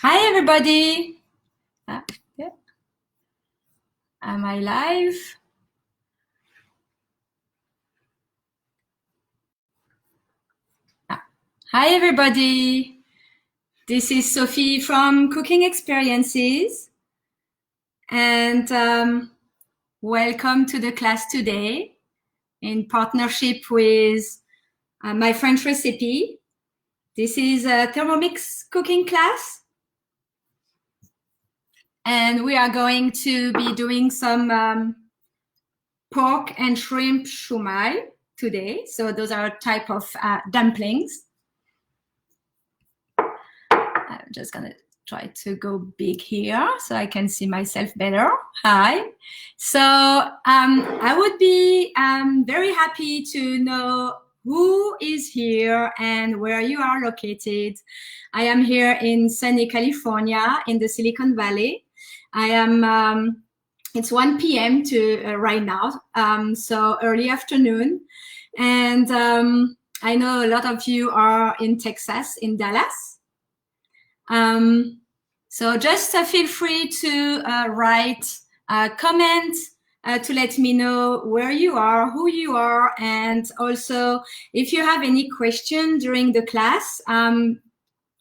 Hi, everybody. Yeah. Am I live? Hi, everybody. This is Sophie from Cooking Experiences. And welcome to the class today in partnership with my French recipe. This is a Thermomix cooking class. And we are going to be doing some pork and shrimp shumai today. So those are a type of dumplings. I'm just gonna try to go big here so I can see myself better. Hi. So I would be very happy to know who is here and where you are located. I am here in sunny California in the Silicon Valley. I am, it's 1 p.m. to right now, so early afternoon. And I know a lot of you are in Texas, in Dallas. So just feel free to write a comment to let me know where you are, who you are, and also if you have any questions during the class,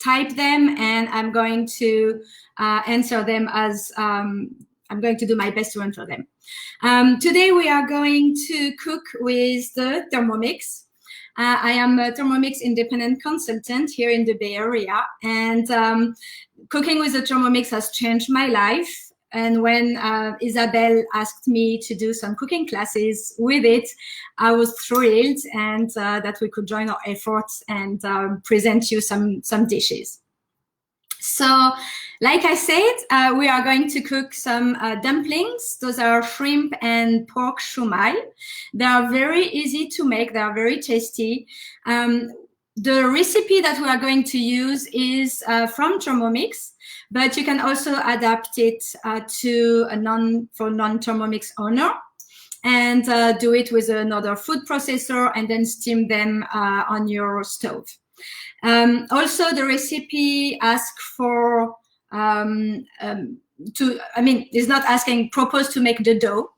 type them and I'm going to answer them as I'm going to do my best to answer them. Today we are going to cook with the Thermomix. I am a Thermomix independent consultant here in the Bay Area, and cooking with the Thermomix has changed my life. And when Isabel asked me to do some cooking classes with it, I was thrilled and that we could join our efforts and present you some dishes. So, like I said, we are going to cook some dumplings. Those are shrimp and pork shumai. They are very easy to make. They are very tasty. The recipe that we are going to use is from Thermomix, but you can also adapt it to a non-Thermomix owner and do it with another food processor and then steam them on your stove. Also, the recipe asks for is not asking, propose to make the dough.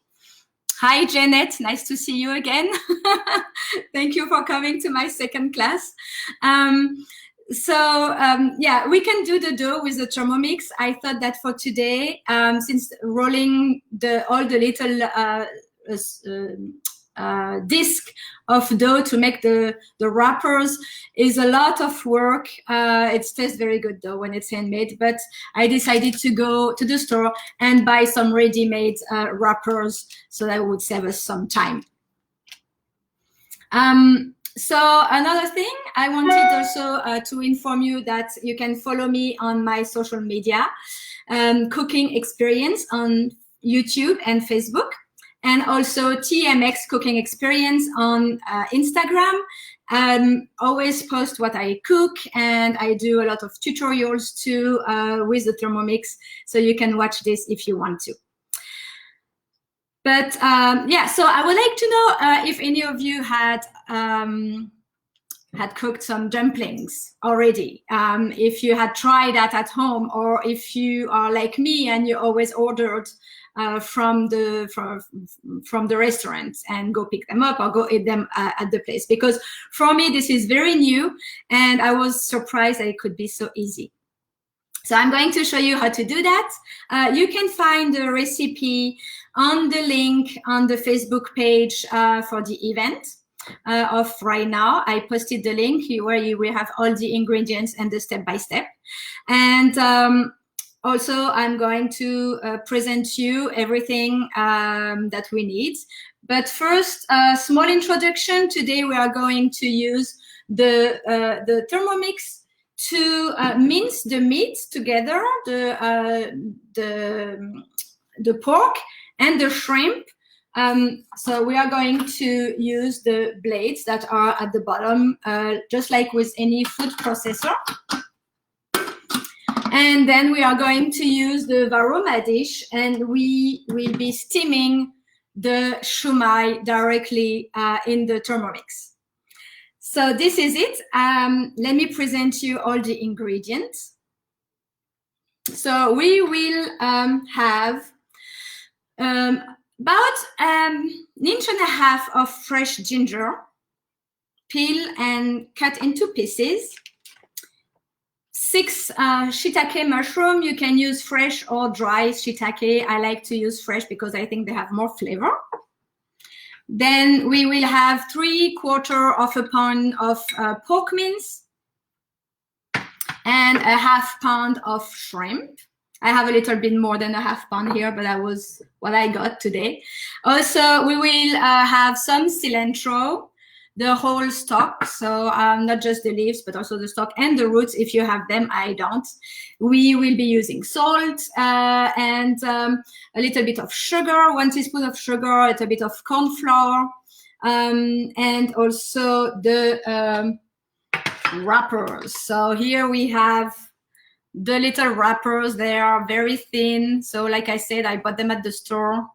Hi, Janet. Nice to see you again. Thank you for coming to my second class. Yeah, we can do the dough with the Thermomix. I thought that for today, since rolling all the little disc of dough to make the wrappers is a lot of work. It tastes very good though when it's handmade, but I decided to go to the store and buy some ready-made wrappers so that would save us some time. So another thing, I wanted also to inform you that you can follow me on my social media, Cooking Experience on YouTube and Facebook, and also TMX Cooking Experience on Instagram. Always post what I cook, and I do a lot of tutorials too with the Thermomix, so you can watch this if you want to. But yeah, so I would like to know if any of you had cooked some dumplings already, if you had tried that at home, or if you are like me and you always ordered from the restaurant and go pick them up or go eat them at the place. Because for me, this is very new, and I was surprised that it could be so easy. So I'm going to show you how to do that. You can find the recipe on the link on the Facebook page for the event of right now. I posted the link where you will have all the ingredients and the step-by-step. And also, I'm going to present you everything that we need. But first, a small introduction. Today, we are going to use the Thermomix to mince the meat together, the pork and the shrimp. So we are going to use the blades that are at the bottom, just like with any food processor. And then we are going to use the varoma dish, and we will be steaming the shumai directly in the Thermomix. So this is it. Let me present you all the ingredients. So we will have about an inch and a half of fresh ginger, peel and cut into pieces. 6 shiitake mushroom. You can use fresh or dry shiitake. I like to use fresh because I think they have more flavor. Then we will have 3/4 of a pound of pork mince and a ½ pound of shrimp. I have a little bit more than a ½ pound here, but that was what I got today. Also, we will have some cilantro, the whole stalk, so not just the leaves, but also the stalk and the roots if you have them. I don't. We will be using salt and a little bit of sugar, 1 teaspoon of sugar, a little bit of corn flour, and also the wrappers. So here we have the little wrappers. They are very thin. So like I said, I bought them at the store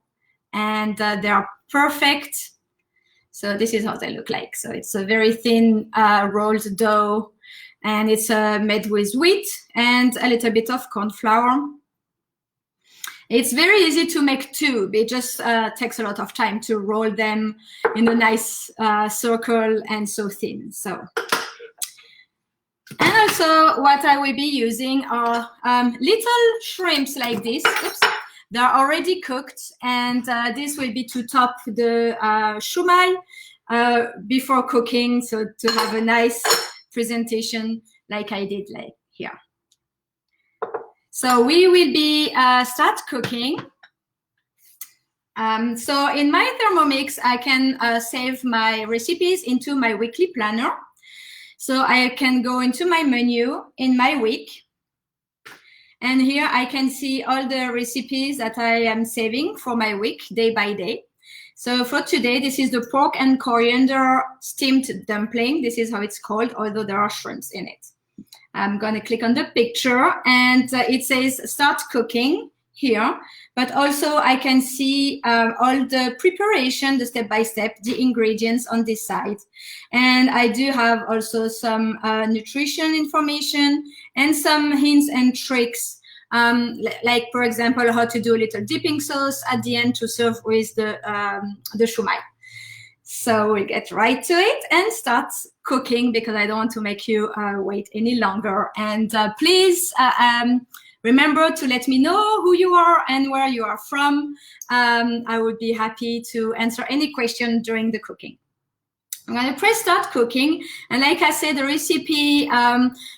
and they are perfect. So this is how they look like. So it's a very thin rolled dough, and it's made with wheat and a little bit of corn flour. It's very easy to make too. It just takes a lot of time to roll them in a nice circle and so thin. So, and also what I will be using are little shrimps like this. Oops. They're already cooked, and this will be to top the shumai before cooking, so to have a nice presentation like I did like here. So we will be start cooking. So in my Thermomix, I can save my recipes into my weekly planner. So I can go into my menu in my week. And here I can see all the recipes that I am saving for my week, day by day. So for today, this is the pork and coriander steamed dumpling. This is how it's called, although there are shrimps in it. I'm going to click on the picture, and it says start cooking here. But also I can see all the preparation, the step-by-step, the ingredients on this side. And I do have also some nutrition information and some hints and tricks, like, for example, how to do a little dipping sauce at the end to serve with the shumai. So we'll get right to it and start cooking, because I don't want to make you wait any longer. And please remember to let me know who you are and where you are from. I would be happy to answer any question during the cooking. I'm going to press start cooking. And like I said, the recipe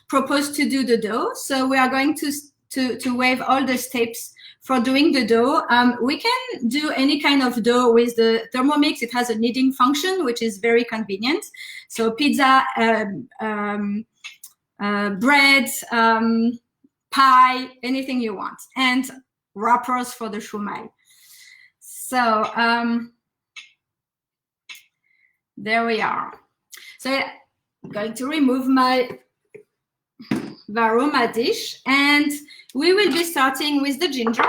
proposed to do the dough. So we are going to waive all the steps for doing the dough. We can do any kind of dough with the Thermomix. It has a kneading function, which is very convenient. So pizza, bread, pie, anything you want, and wrappers for the shumai. So there we are. So I'm going to remove my varoma dish, and we will be starting with the ginger.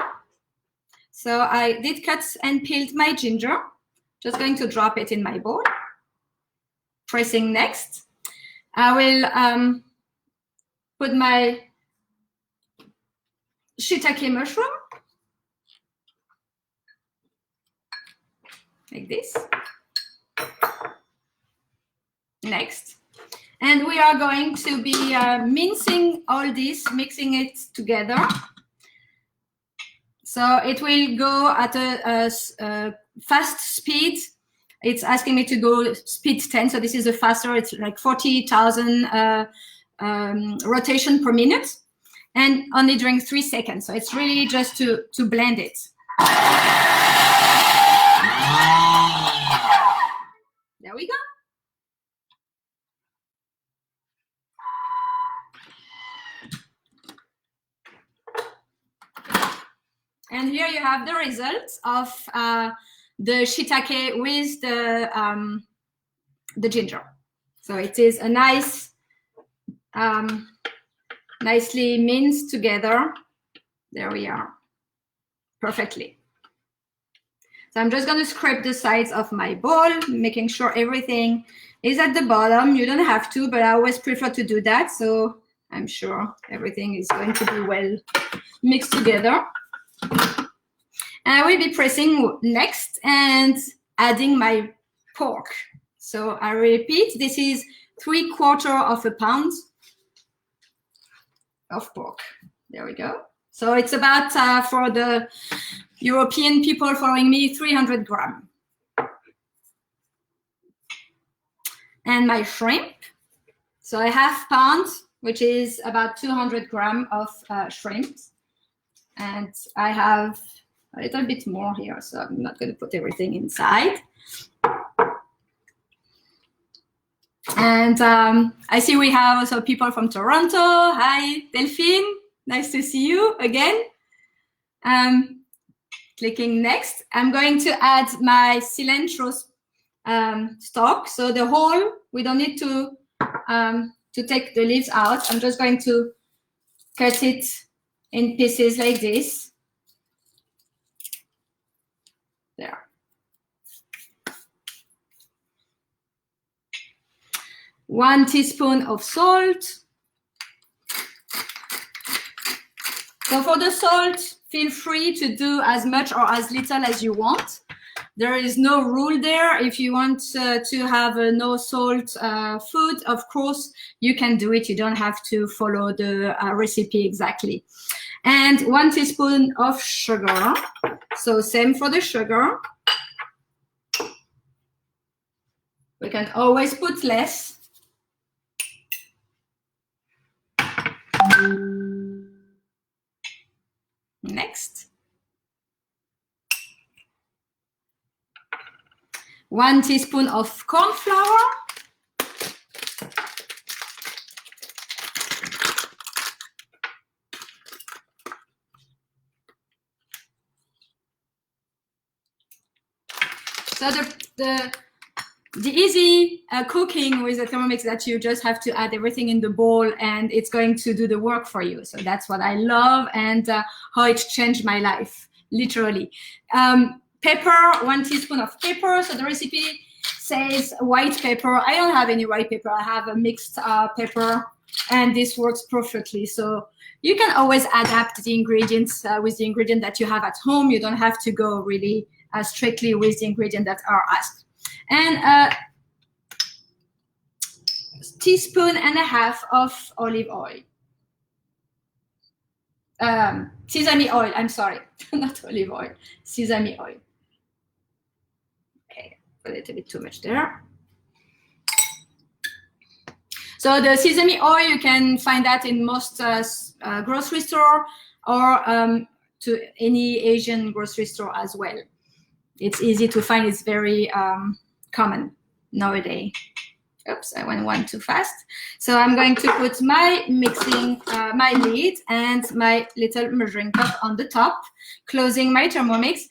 So I did cut and peeled my ginger. Just going to drop it in my bowl. Pressing next. I will put my shiitake mushroom, like this. Next. And we are going to be mincing all this, mixing it together. So it will go at a fast speed. It's asking me to go speed 10. So this is a faster, it's like 40,000 rotation per minute, and only during 3 seconds. So it's really just to blend it. There we go. And here you have the results of the shiitake with the ginger. So it is a nice, nicely minced together. There we are, perfectly. So I'm just going to scrape the sides of my bowl, making sure everything is at the bottom. You don't have to, but I always prefer to do that. So I'm sure everything is going to be well mixed together. And I will be pressing next and adding my pork. So I repeat, this is 3/4 pound of pork. There we go. So it's about, for the European people following me, 300 grams. And my shrimp. So a ½ pound, which is about 200 grams of shrimp. And I have a little bit more here, so I'm not going to put everything inside. And I see we have also people from Toronto. Hi, Delphine. Nice to see you again. Clicking next. I'm going to add my cilantro stock. So the whole, we don't need to take the leaves out. I'm just going to cut it in pieces like this. There. 1 teaspoon of salt. So for the salt, feel free to do as much or as little as you want. There is no rule there. If you want to have a no salt food, of course, you can do it. You don't have to follow the recipe exactly. And 1 teaspoon of sugar. So same for the sugar. We can always put less. Next. 1 teaspoon of corn flour. So the easy cooking with the Thermomix that you just have to add everything in the bowl and it's going to do the work for you. So that's what I love and how it changed my life, literally. Pepper, 1 teaspoon of pepper. So the recipe says white pepper. I don't have any white pepper. I have a mixed pepper and this works perfectly. So you can always adapt the ingredients with the ingredient that you have at home. You don't have to go really strictly with the ingredient that are asked. And a teaspoon and a half of olive oil. Sesame oil, I'm sorry, not olive oil, sesame oil. Okay, a little bit too much there. So the sesame oil, you can find that in most grocery store or to any Asian grocery store as well. It's easy to find, it's very common nowadays. Oops, I went one too fast. So I'm going to put my mixing, my lid and my little measuring cup on the top, closing my Thermomix.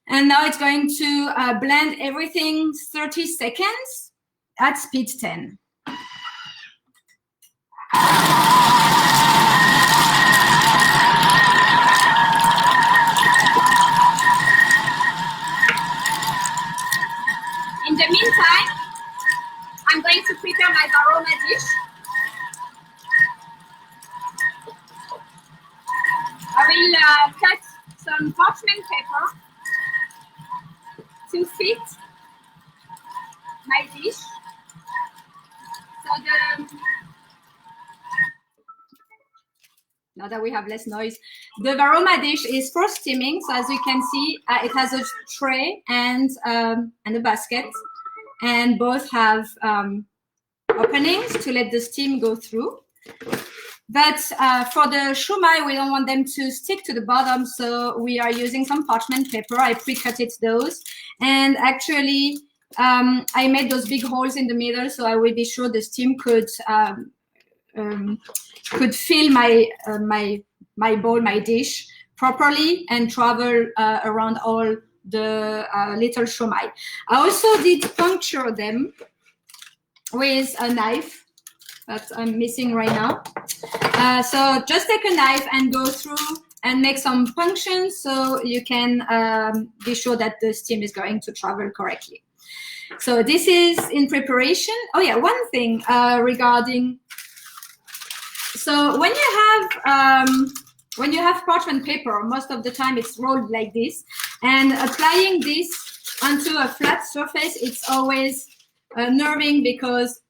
And now it's going to blend everything 30 seconds at speed 10. In the meantime, I'm going to prepare my aroma dish. I will cut some parchment paper to fit my dish. So now that we have less noise, the varoma dish is for steaming. So as you can see, it has a tray and a basket. And both have openings to let the steam go through. But for the shumai, we don't want them to stick to the bottom, so we are using some parchment paper. I pre-cutted those. And actually, I made those big holes in the middle, so I will be sure the steam could fill my bowl, my dish properly and travel around all the little shumai. I also did puncture them with a knife that I'm missing right now. So just take a knife and go through and make some punctions so you can be sure that the steam is going to travel correctly. So this is in preparation. Oh yeah, one thing regarding, so So when you have parchment paper, most of the time it's rolled like this, and applying this onto a flat surface, it's always nerving because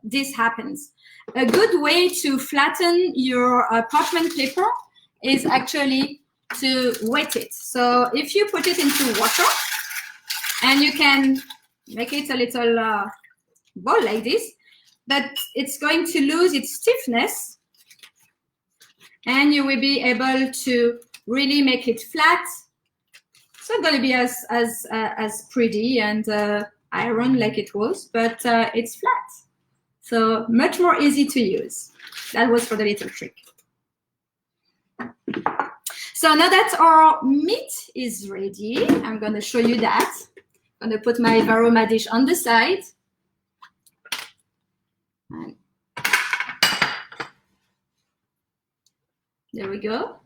this happens. A good way to flatten your parchment paper is actually to wet it. So if you put it into water, and you can make it a little ball like this, but it's going to lose its stiffness, and you will be able to really make it flat. It's not going to be as pretty and iron like it was, but it's flat. So much more easy to use. That was for the little trick. So now that our meat is ready, I'm going to show you that. I'm going to put my varoma dish on the side. And there we go.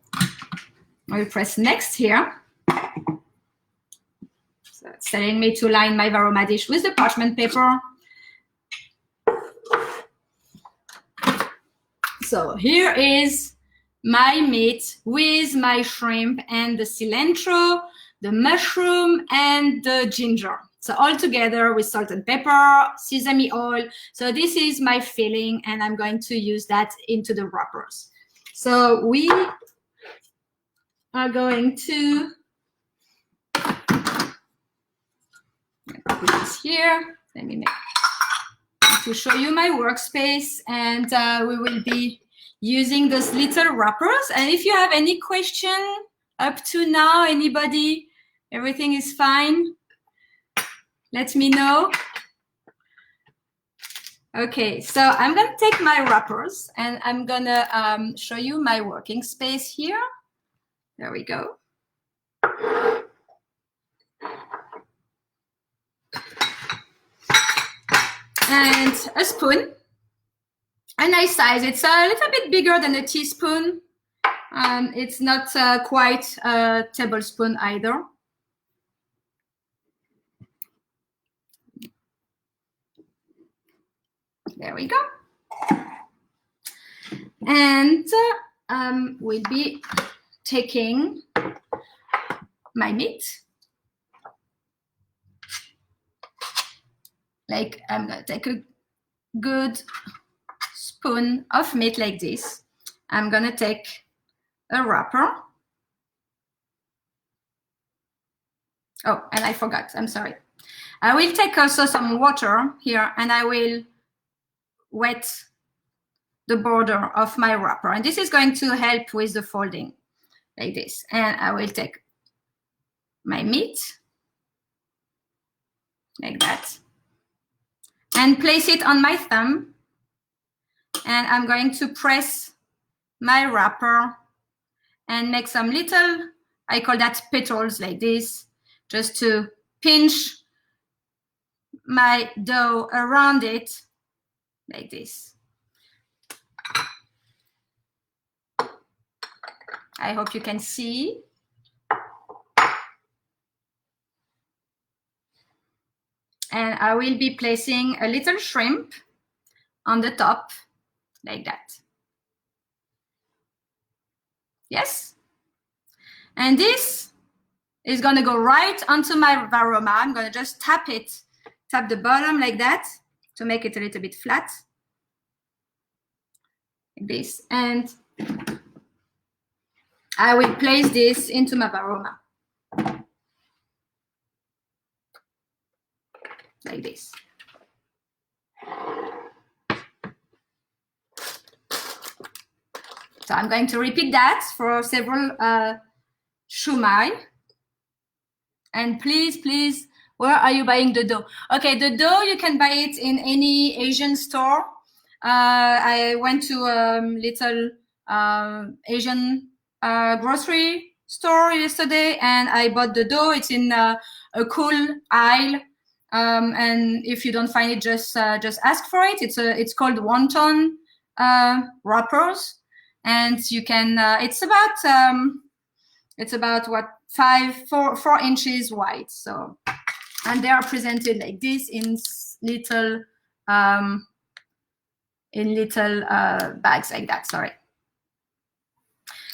I'll press next here. So it's telling me to line my varoma dish with the parchment paper. So here is my meat with my shrimp and the cilantro, the mushroom, and the ginger. So all together with salt and pepper, sesame oil. So this is my filling, and I'm going to use that into the wrappers. So we are going to put this here. Let me to show you my workspace, and we will be using those little wrappers. And if you have any question up to now, anybody, everything is fine, let me know. Okay, so I'm gonna take my wrappers and I'm gonna show you my working space here. There we go. And a spoon, a nice size. It's a little bit bigger than a teaspoon. It's not quite a tablespoon either. There we go. And we'll be taking my meat. Like I'm gonna take a good spoon of meat like this. I'm gonna take a wrapper. Oh, and I forgot, I'm sorry. I will take also some water here, and I will wet the border of my wrapper. And this is going to help with the folding like this. And I will take my meat like that and place it on my thumb. And I'm going to press my wrapper and make some little, I call that petals like this, just to pinch my dough around it like this. I hope you can see. And I will be placing a little shrimp on the top like that. Yes? And this is going to go right onto my varoma. I'm going to just tap the bottom like that to make it a little bit flat. Like this. And I will place this into my varoma. Like this. So I'm going to repeat that for several shumai. And please, please, where are you buying the dough? Okay, the dough, you can buy it in any Asian store. I went to a little Asian grocery store yesterday, and I bought the dough. It's in a cool aisle. And if you don't find it, just ask for it. It's called wonton wrappers, and you can. It's about what 4 inches wide. So, and they are presented like this in little in little bags like that. Sorry.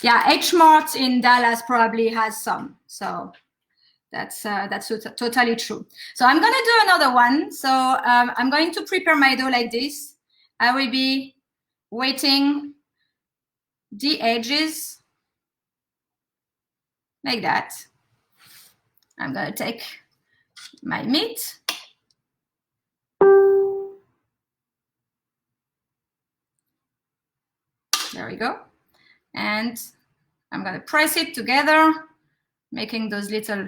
Yeah, H Mart in Dallas probably has some. So that's totally true. So I'm going to do another one. So I'm going to prepare my dough like this. I will be weighting the edges like that. I'm going to take my meat. There we go. And I'm going to press it together, making those little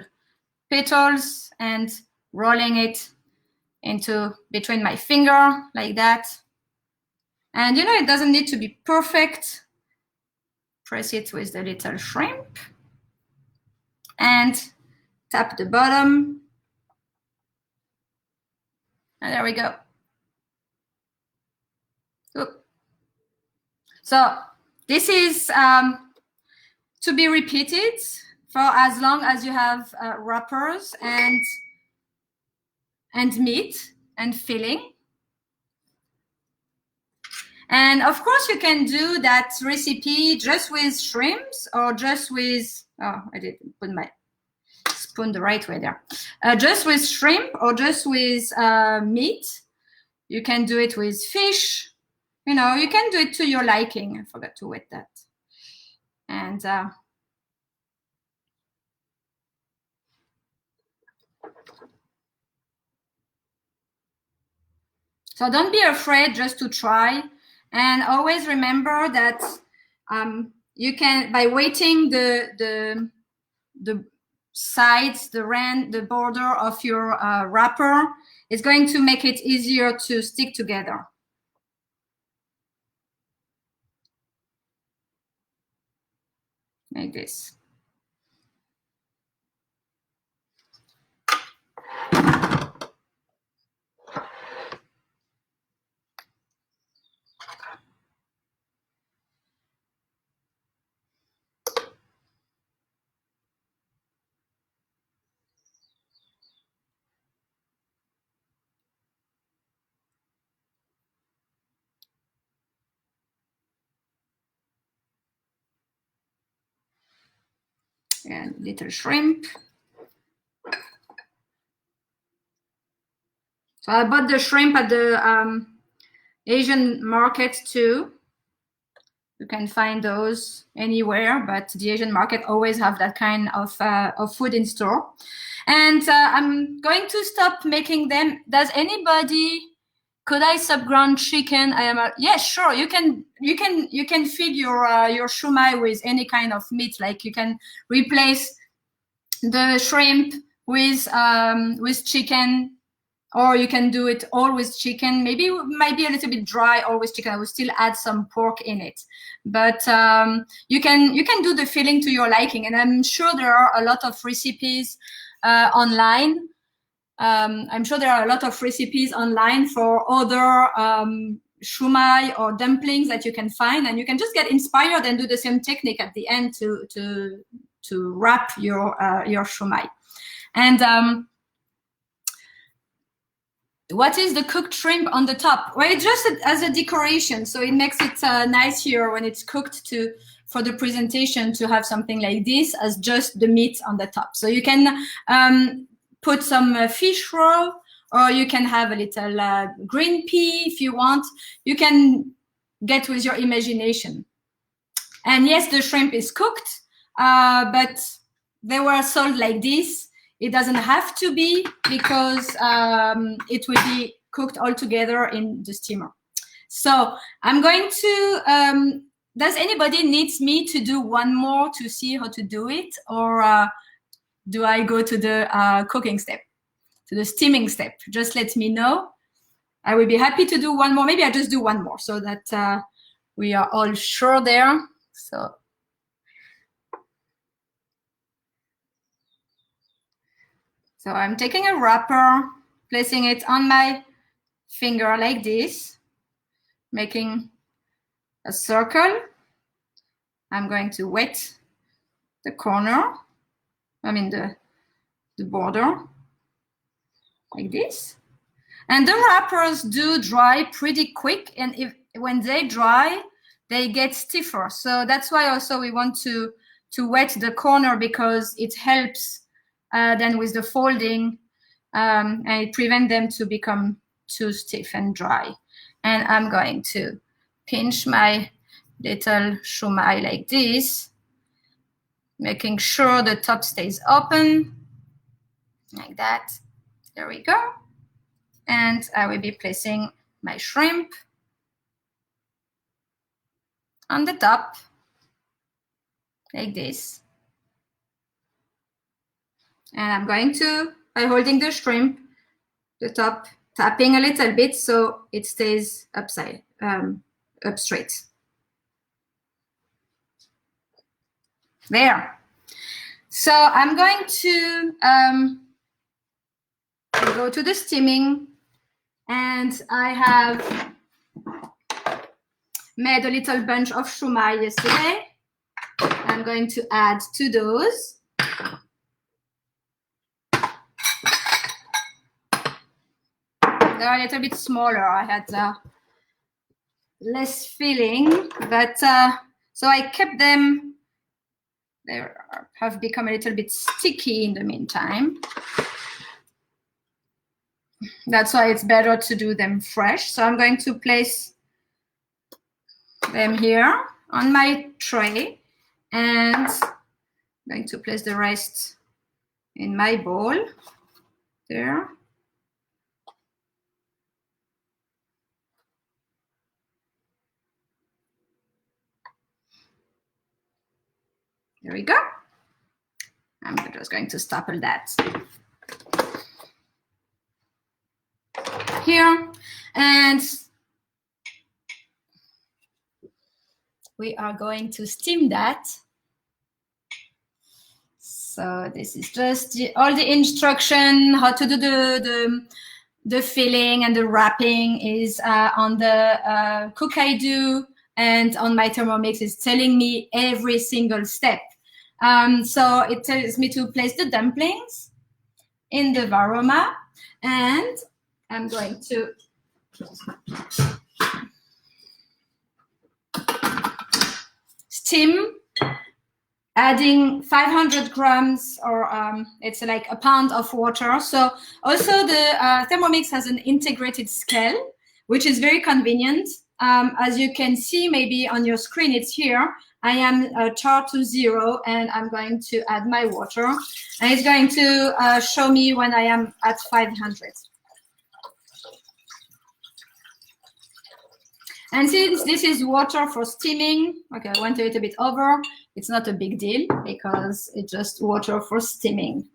petals and rolling it into between my finger like that. And you know, it doesn't need to be perfect. Press it with the little shrimp and tap the bottom. And there we go. Oop. So this is to be repeated for as long as you have wrappers and meat and filling. And of course, you can do that recipe just with shrimps or just with, oh, I didn't put my spoon the right way there. Just with shrimp or just with meat. You can do it with fish. You know, you can do it to your liking. I forgot to wet that. And so don't be afraid just to try. And always remember that you can, by weighting the sides, the border of your wrapper, it's going to make it easier to stick together. Like this. And little shrimp. So I bought the shrimp at the Asian market too. You can find those anywhere, but the Asian market always have that kind of food in store. And I'm going to stop making them. Does anybody? Could I sub-ground chicken? Yeah, sure. You can feed your shumai with any kind of meat. Like you can replace the shrimp with chicken, or you can do it all with chicken. Maybe it might be a little bit dry all with chicken. I will still add some pork in it, but you can do the filling to your liking. And I'm sure there are a lot of recipes online. I'm sure there are a lot of recipes online for other shumai or dumplings that you can find, and you can just get inspired and do the same technique at the end to wrap your shumai. And what is the cooked shrimp on the top? Well, it's just as a decoration, so it makes it nice here when it's cooked for the presentation to have something like this as just the meat on the top. So you can put some fish roe, or you can have a little green pea if you want. You can get with your imagination. And yes, the shrimp is cooked, but they were sold like this. It doesn't have to be, because it will be cooked all together in the steamer. So I'm going to, does anybody needs me to do one more to see how to do it? Or do I go to the cooking step, to the steaming step? Just let me know. I will be happy to do one more. Maybe I just do one more so that we are all sure there. So I'm taking a wrapper, placing it on my finger like this, making a circle. I'm going to wet the corner, the border, like this. And the wrappers do dry pretty quick, and when they dry, they get stiffer. So that's why also we want to wet the corner, because it helps then with the folding, and it prevents them to become too stiff and dry. And I'm going to pinch my little shumai like this, making sure the top stays open, like that. There we go. And I will be placing my shrimp on the top, like this. And I'm going to, by holding the shrimp, the top, tapping a little bit so it stays up straight. There. So I'm going to go to the steaming, and I have made a little bunch of shumai yesterday. I'm going to add to those. They're a little bit smaller. I had less filling, but so I kept them. They have become a little bit sticky in the meantime. That's why it's better to do them fresh. So I'm going to place them here on my tray, and I'm going to place the rest in my bowl there. There we go. I'm just going to staple that here, and we are going to steam that. So this is just all the instruction how to do the filling and the wrapping is on the Cook I Do, and on my Thermomix is telling me every single step. So it tells me to place the dumplings in the varoma, and I'm going to steam, adding 500 grams, or it's like a pound of water. So also the Thermomix has an integrated scale, which is very convenient. As you can see, maybe on your screen, it's here. I am char to 0, and I'm going to add my water, and it's going to show me when I am at 500. And since this is water for steaming, okay, I went a little bit over. It's not a big deal because it's just water for steaming.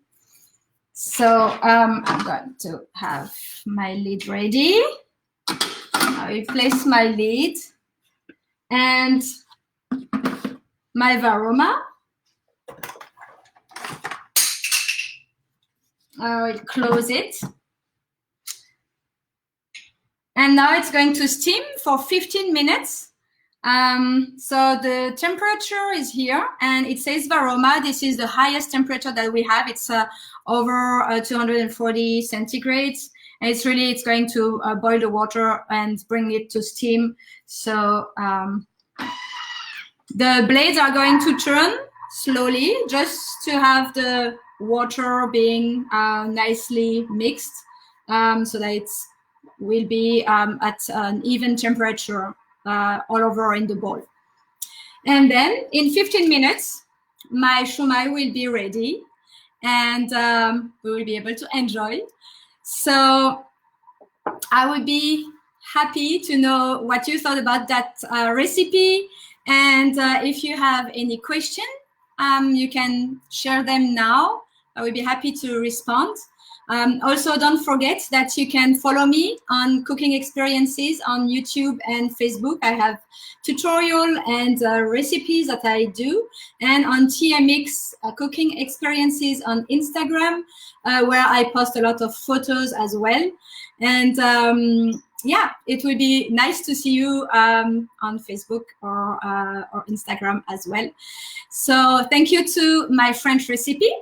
So I'm going to have my lid ready. I will place my lid and my varoma. I will close it. And now it's going to steam for 15 minutes. So the temperature is here, and it says varoma. This is the highest temperature that we have. It's over 240 centigrades. And it's going to boil the water and bring it to steam. So the blades are going to turn slowly, just to have the water being nicely mixed, so that it will be at an even temperature all over in the bowl. And then in 15 minutes, my shumai will be ready, and we will be able to enjoy. So I would be happy to know what you thought about that recipe. And if you have any question, you can share them now. I will be happy to respond. Also, don't forget that you can follow me on cooking experiences on YouTube and Facebook. I have tutorial and recipes that I do, and on TMX cooking experiences on Instagram, where I post a lot of photos as well. And yeah, it would be nice to see you on Facebook or Instagram as well. So thank you to my French recipe.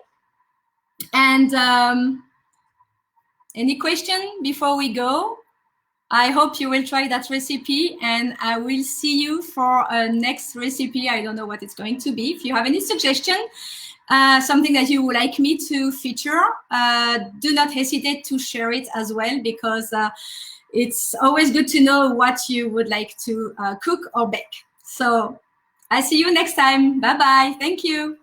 And any question before we go? I hope you will try that recipe, and I will see you for a next recipe. I don't know what it's going to be. If you have any suggestion, something that you would like me to feature, do not hesitate to share it as well, because it's always good to know what you would like to cook or bake. So I see you next time. Bye-bye. Thank you.